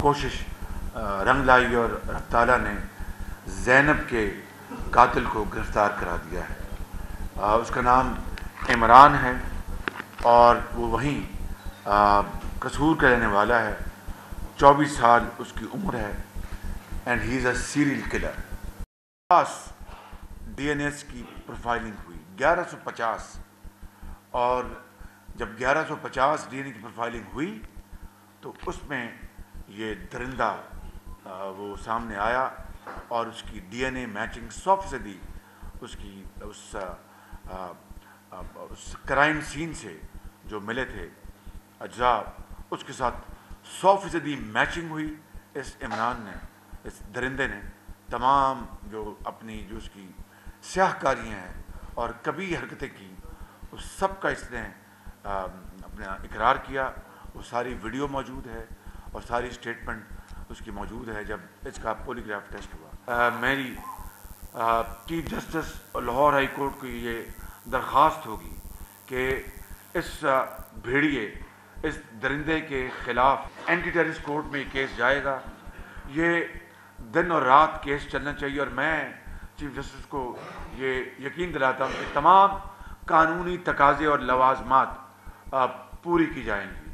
کوشش رنگ لائی اور رب تعالیٰ نے زینب کے قاتل کو گرفتار کرا دیا ہے۔ اس کا نام عمران ہے اور وہ وہیں قصور کا رہنے والا ہے۔ 24 سال اس کی عمر ہے and he is a serial killer. 50 D N S کی پروفائلنگ ہوئی، 1150، اور جب 1150 ڈی این اے کی پروفائلنگ ہوئی تو اس میں یہ درندہ وہ سامنے آیا اور اس کی ڈی این اے میچنگ 100% اس کی اس کرائم سین سے جو ملے تھے اجزاء اس کے ساتھ 100% میچنگ ہوئی۔ اس عمران نے، اس درندے نے تمام جو اپنی جو اس کی سیاہ کاریاں ہیں اور کبھی حرکتیں کی اس سب کا اس نے اپنا اقرار کیا۔ وہ ساری ویڈیو موجود ہے اور ساری اسٹیٹمنٹ اس کی موجود ہے جب اس کا پولیگراف ٹیسٹ ہوا۔ میری chief justice Lahore high court کو یہ درخواست ہوگی کہ اس بھیڑیے، اس درندے کے خلاف اینٹی ٹیررسٹ کورٹ میں یہ کیس جائے گا۔ یہ دن اور رات کیس چلنا چاہیے اور میں چیف جسٹس کو یہ یقین دلاتا ہوں کہ تمام قانونی تقاضے اور لوازمات پوری کی جائیں گی۔